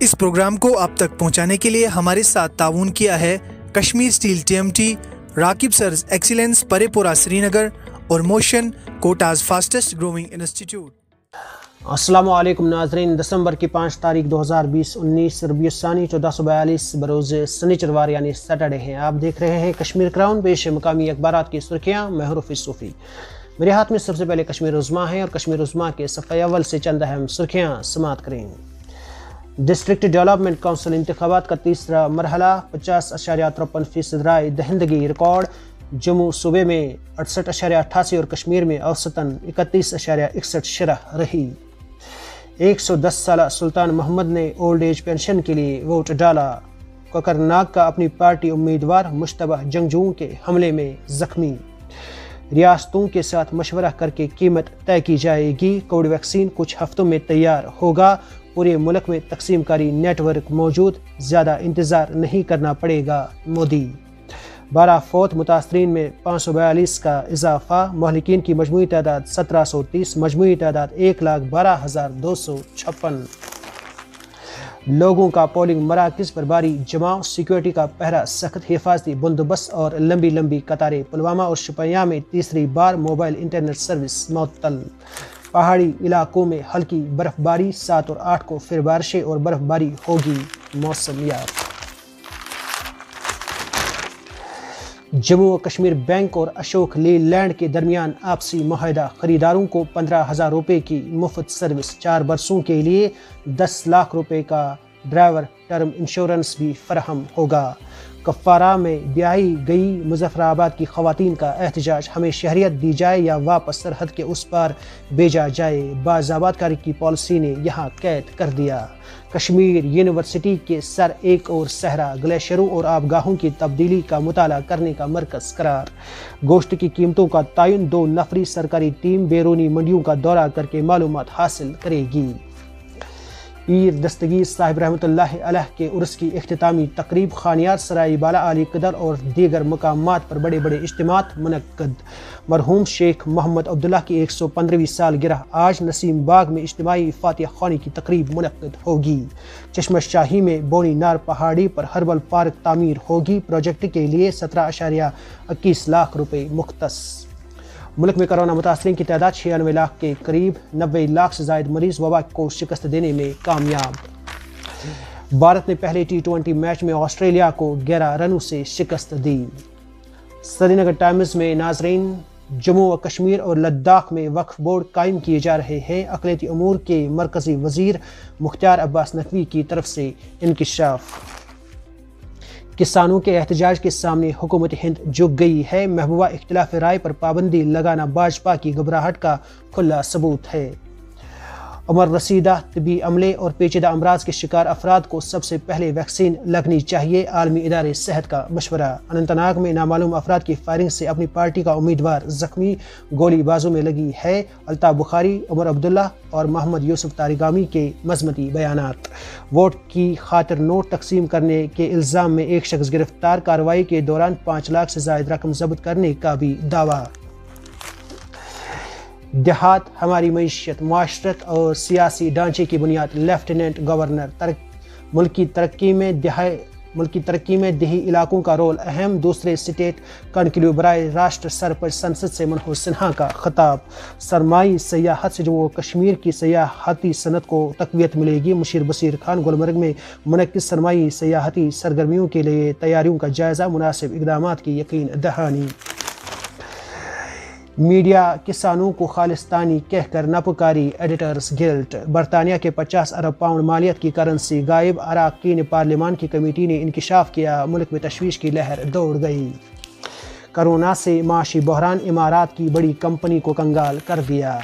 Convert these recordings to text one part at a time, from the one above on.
اس programme کو آپ تک پہنچانے کے لیے ہمارے ساتھ تعاون کیا ہے کشمیر اسٹیل TMT، راکب سرز ایکسیلنس پرے پورہ سری نگر اور motion quotas fastest growing institute. السلام علیکم ناظرین، دسمبر کی 5 تاریخ 2020 19 ربیع الثانی 1442 بروز سنیچروار یعنی سیٹرڈے ہیں۔ آپ دیکھ رہے ہیں کشمیر کراؤن، پیش مقامی اخبارات کی سرخیاں، میں حروف صوفی۔ میرے ہاتھ میں سب سے پہلے کشمیر عظمیٰ ہے اور کشمیر عظمیٰ کے صفحہ اول سے چند اہم سرخیاں سماعت کریں۔ ڈسٹرکٹ ڈیولپمنٹ کونسل انتخابات کا تیسرا مرحلہ، 50.53% رائے دہندگی ریکارڈ۔ جموں صوبے میں 68.88 اور کشمیر میں اوسطاً 31.61 شرح رہی۔ 110 سالہ سلطان محمد نے اولڈ ایج پینشن کے لیے ووٹ ڈالا۔ کوکرناگ کا اپنی پارٹی امیدوار مشتبہ جنگجوؤں کے حملے میں زخمی۔ ریاستوں کے ساتھ مشورہ کر کے قیمت طے کی جائے گی۔ کووڈ ویکسین کچھ ہفتوں میں تیار ہوگا۔ پورے ملک میں تقسیم کاری نیٹ ورک موجود، زیادہ انتظار نہیں کرنا پڑے گا، مودی۔ 12 فوت متاثرین میں 542 کا اضافہ، مہلکین کی مجموعی تعداد 1730، مجموعی تعداد 1,12,256۔ لوگوں کا پولنگ مراکز پر بھاری جماؤ، سیکورٹی کا پہرا سخت، حفاظتی بندوبست اور لمبی قطاریں۔ پلوامہ اور شوپیاں میں تیسری بار موبائل انٹرنیٹ سروس معطل۔ پہاڑی علاقوں میں ہلکی برف باری، 7 اور 8 کو پھر بارشیں اور برف باری ہوگی، موسمیات۔ جموں و کشمیر بینک اور اشوک لی لینڈ کے درمیان آپسی معاہدہ، خریداروں کو 15,000 روپے کی مفت سروس، 4 برسوں کے لیے 10 لاکھ روپے کا ڈرائیور ٹرم انشورنس بھی فراہم ہوگا۔ کپوارہ میں بیاہی گئی مظفر آباد کی خواتین کا احتجاج، ہمیں شہریت دی جائے یا واپس سرحد کے اس پار بھیجا جائے، باز آباد کاری کی پالیسی نے یہاں قید کر دیا۔ کشمیر یونیورسٹی کے سر ایک اور صحرا، گلیشیروں اور آبگاہوں کی تبدیلی کا مطالعہ کرنے کا مرکز قرار۔ گوشت کی قیمتوں کا تعین، 2 نفری سرکاری ٹیم بیرونی منڈیوں کا دورہ کر کے معلومات حاصل کرے گی۔ پیر دستگیر صاحب رحمۃ اللہ علیہ کے عرس کی اختتامی تقریب، خانیار، سرائی بالا، علی قدر اور دیگر مقامات پر بڑے اجتماعات منعقد۔ مرحوم شیخ محمد عبداللہ کی 115ویں سالگرہ، آج نسیم باغ میں اجتماعی فاتحہ خوانی کی تقریب منعقد ہوگی۔ چشمہ شاہی میں بونی نار پہاڑی پر ہربل پارک تعمیر ہوگی، پروجیکٹ کے لیے 17.21 لاکھ روپے مختص۔ ملک میں کرونا متاثرین کی تعداد 96 لاکھ کے قریب، 90 لاکھ سے زائد مریض وبا کو شکست دینے میں کامیاب۔ بھارت نے پہلے T20 میچ میں آسٹریلیا کو 11 رنوں سے شکست دی۔ سری نگر ٹائمز میں ناظرین، جموں و کشمیر اور لداخ میں وقف بورڈ قائم کیے جا رہے ہیں، اقلیتی امور کے مرکزی وزیر مختار عباس نقوی کی طرف سے انکشاف۔ کسانوں کے احتجاج کے سامنے حکومت ہند جھک گئی ہے، محبوبہ اختلاف رائے پر پابندی لگانا بھاجپا کی گھبراہٹ کا کھلا ثبوت ہے۔ عمر رسیدہ طبی عملے اور پیچیدہ امراض کے شکار افراد کو سب سے پہلے ویکسین لگنی چاہیے، عالمی ادارے صحت کا مشورہ۔ اننت ناگ میں نامعلوم افراد کی فائرنگ سے اپنی پارٹی کا امیدوار زخمی، گولی بازوں میں لگی ہے۔ الطاف بخاری، عمر عبداللہ اور محمد یوسف تاریگامی کے مذمتی بیانات۔ ووٹ کی خاطر نوٹ تقسیم کرنے کے الزام میں ایک شخص گرفتار، کارروائی کے دوران 5 لاکھ سے زائد رقم ضبط کرنے کا بھی دعویٰ۔ دیہات ہماری معیشت، معاشرت اور سیاسی ڈھانچے کی بنیاد، لیفٹیننٹ گورنر۔ ملکی ترقی میں دیہی علاقوں کا رول اہم، دوسرے اسٹیٹ کنکلیو برائے راشٹر سرپرست سنسد سے منہور سنہا کا خطاب۔ سرمائی سیاحت سے جموں و کشمیر کی سیاحتی صنعت کو تقویت ملے گی، مشیر بصیر خان۔ گلمرگ میں منعقد سرمائی سیاحتی سرگرمیوں کے لیے تیاریوں کا جائزہ، مناسب اقدامات کی یقین دہانی۔ میڈیا کسانوں کو خالصتانی کہہ کر نہ پکاری، ایڈیٹرز گلٹ۔ برطانیہ کے 50 ارب پاؤنڈ مالیت کی کرنسی غائب، اراکین پارلیمان کی کمیٹی نے انکشاف کیا، ملک میں تشویش کی لہر دوڑ گئی۔ کرونا سے معاشی بحران، امارات کی بڑی کمپنی کو کنگال کر دیا۔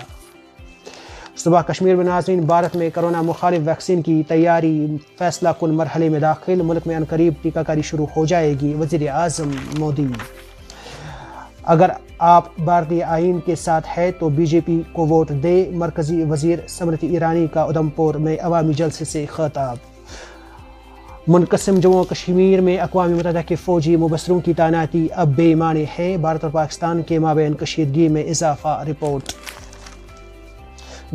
صبح کشمیر میں ناظرین، بھارت میں کرونا مخالف ویکسین کی تیاری فیصلہ کن مرحلے میں داخل، ملک میں عنقریب ٹیکہ کاری شروع ہو جائے گی، وزیر اعظم مودی۔ اگر آپ بھارتی آئین کے ساتھ ہے تو بی جے پی کو ووٹ دے، مرکزی وزیر اسمرتی ایرانی کا ادھمپور میں عوامی جلسے سے خطاب۔ منقسم جموں و کشمیر میں اقوام متحدہ کے فوجی مبصروں کی تعیناتی اب بے معنی ہے، بھارت اور پاکستان کے مابین کشیدگی میں اضافہ، report.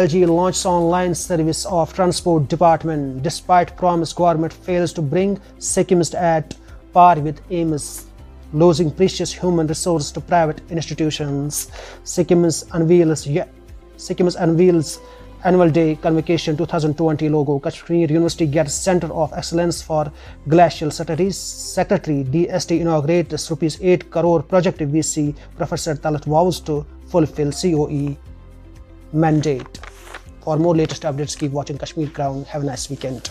LG launches online service of transport department despite promise government fails to bring Sikkimists at par with AIMS, losing precious human resource to private institutions. Sikkim's unveils Annual Day Convocation 2020 logo. Kashmir University gets Center of Excellence for Glacial Studies. Secretary DST inaugurates Rs 8 crore project. VC Professor Talat vows to fulfill COE mandate. For more latest updates, keep watching Kashmir Crown. Have a nice weekend.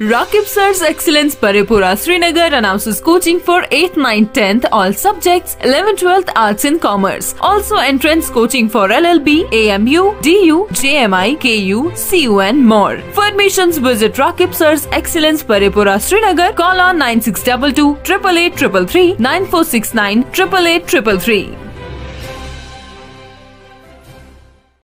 Rakib Sir's Excellence Paripura Srinagar announces coaching for 8th, 9th, 10th all subjects, 11th, 12th Arts and Commerce. Also entrance coaching for LLB, AMU, DU, JMI, KU, CU and more. For admissions visit Rakib Sir's Excellence Paripura Srinagar. Call on 9622 888 333 9469 888 333.